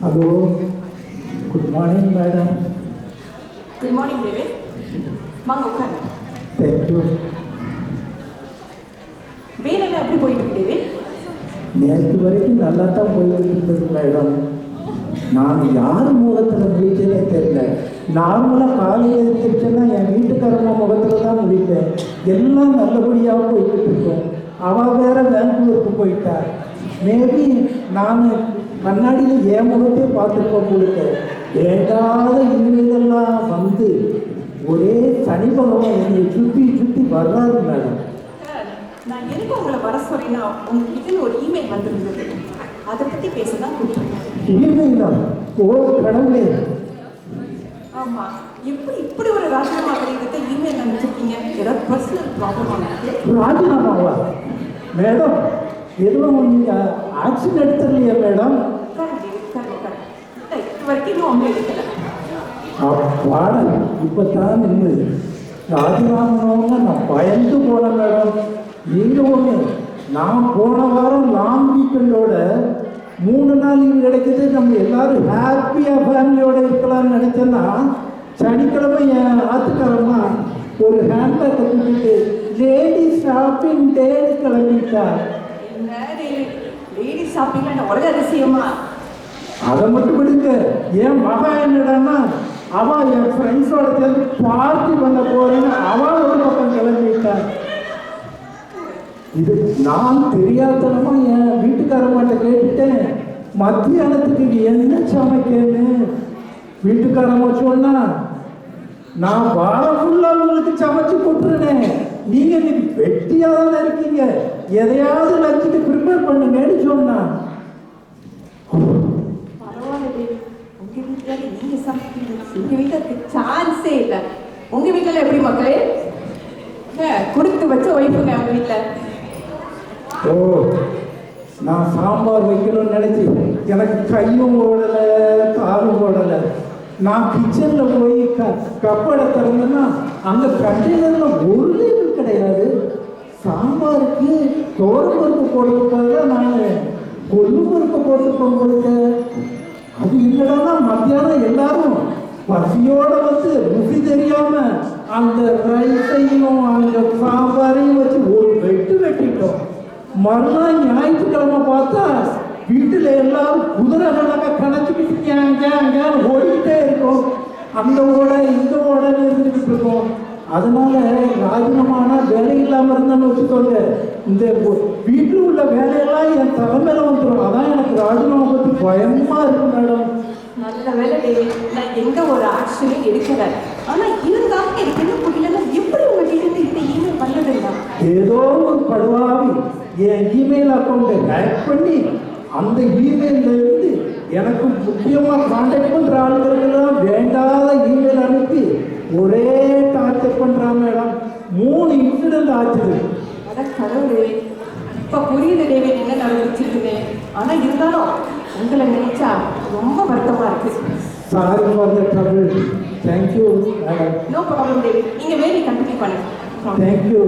Hello, good morning madam. Good morning David. வாங்க உட்காரு. Thank you. வேலையெல்லாம் எப்படி போயிட்டு இருக்கு டேவிட்? நேற்று வரைக்கும் நல்லா தான் போயிட்டு இருந்தது மேடம். நான் யார் முகத்தில் முடிச்சேனே தெரியல. நார்மலாக காலையில் எழுந்திரிச்சேன்னா என் வீட்டுக்காரம்மா முகத்தில் தான் முடிப்பேன். எல்லாம் நல்லபடியாக போய்கிட்டு இருக்கோம். அவள் வேற பெங்களூருக்கு போயிட்டா. மேபி நான் கண்ணாடியில் என் முகத்தையே பார்த்துருப்போம் கொடுக்க. வேண்டாத இனிமேலெல்லாம் வந்து ஒரே சனி பகவான் என்னை சுற்றி சுற்றி வர்றாரு மேடம். நான் எதுக்கு உங்களை வர சொல்லினா உங்ககிட்ட ஒரு இமெயில் வந்திருந்தது. அதை பற்றி பேச தான் கூப்பிட்டுருக்கேன். இமெயிலா? ஓ கடவுளே. ஆமாம், இப்படி ஒரு ராஜினாமா கடிதத்தை இமெயில் அனுப்பிச்சிருக்கீங்க. ஏதாவது பர்சனல் ப்ராப்ளம் இருக்கு? ராஜினாமாவா மேடம்? எதுவும் நீங்கள் ஆக்ஷன் எடுத்துடலையா மேடம்? இது வரைக்கும் இன்னும் ஒன்றும் எடுக்கல. பாடல் இப்போ தான் நின்று ராஜினாமாவங்க நான் பயந்து போனேன் மேடம். நீங்கள் ஒன்று, நான் போன வாரம் லாங் வீக்கெண்டோட 3 நாள் லீவு கிடைக்கிது. நம்ம எல்லாரும் ஹாப்பியாக ஃபேமிலியோடு இருக்கலாம்னு நினச்சேன்னா சனிக்கிழமை என் ஆத்துக்காரம்மா ஒரு ஹேண்ட்பேக்கை கூட்டிட்டு லேடி ஷாப்பிங் டேன்னு கிளம்பிட்டா. லேடி ஷாப்பிங் உலக அதிசயமா? அதை மட்டும் விடுங்க. என் மகன் என்னடான்னா அவன் என் ஃப்ரெண்ட்ஸோட சேர்ந்து பார்ட்டி பண்ண போறேன்னு அவன் ஒரு பக்கம் கிளம்பிட்டான். இது நான் தெரியாதனமா என் வீட்டுக்காரம்மாட்ட கேட்டுட்டேன், மத்தியானத்துக்கு என்ன சமைக்கன்னு. வீட்டுக்காரம்மா சொன்னா, நான் வாரம் ஃபுல்லா உங்களுக்கு சமைச்சு போட்டுருனேன், நீங்க இன்னைக்கு வெட்டியா தானே இருக்கீங்க, எதையாவது லஞ்சுக்கு ப்ரிப்பேர் பண்ணுங்கன்னு சொன்னா. பரவாயில்ல, உங்க வீட்டுல நீங்க சமைக்கிறீங்க, எங்க வீட்டுக்கு சான்ஸே இல்லை. உங்க வீட்டுல எப்படி மக்களே? கொடுத்து வச்ச ஒய்ஃபுங்க உங்க வீட்டுல. ஓ, நான் சாம்பார் வைக்கணும்னு நினச்சி எனக்கு கையும் ஓடலை காலும் ஓடலை. நான் கிச்சனில் போய் கப்படை திறந்தேன்னா அங்கே கண்டெய்னரில் ஒரு லேபிள் கிடையாது. சாம்பாருக்கு தோரம்பருப்பு போடுறதுக்காக நான் கொல்லுப்பருப்பு போட்டுப்போம் கொடுக்க. அது இல்லைன்னா மத்தியானம் எல்லாரும் பசியோடு வந்து ருசி தெரியாமல் அந்த ரைஸையும் அந்த சாம்பாரையும் வச்சு ஒரு வெட்டிட்டோம். மறுநாள் ஞாயிற்றுக்கிழமை பார்த்தா வீட்டில் எல்லாரும் குதிரை கணச்சிக்கிட்டு ஓடிக்கிட்டே இருக்கோம். அந்த ஓடை இந்த ஓடன்னு இருந்துக்கிட்டு இருக்கோம். அதனால ராஜினாமானா வேலை இல்லாமல் இருந்தேன்னு வச்சுக்கோங்க, இந்த வீட்டில் உள்ள வேலையெல்லாம் என் தலைமையில வந்துடும். அதான் எனக்கு ராஜினாமா பற்றி பயமா இருக்கு மேடம். நல்ல வேலை டேவிட், நான் எந்த ஒரு ஆக்ஷனும் எடுக்கல. ஆனா இருந்தாலும் எனக்கு என்ன புரியல, எப்படி உங்க வீட்டுக்கு இந்த இமெயில் வந்ததுன்னா? ஏதோ ஒரு படுவாவி என் இமெயில் அக்கௌண்ட்டை ஹேக் பண்ணி அந்த இமெயிலில் இருந்து எனக்கு முக்கியமாக கான்டாக்ட் பண்ணுற ஆளுங்களுக்கெல்லாம் வேண்டாத இமெயில் அனுப்பி ஒரே டார்ச்சர் பண்ணுறான் மேடம். 3 இன்சிடென்ட் ஆச்சுது. அதான் கடவுளே, இப்போ புரியுது டேவிட் என்ன நடந்துச்சுன்னு. ஆனால் இருந்தாலும் உங்களை நினைச்சா ரொம்ப வருத்தமா இருக்கு. Sorry for the trouble. Thank you madam. No problem David, நீங்கள் வேலையை கண்டினியூ பண்ணுங்க. தேங்க்யூ.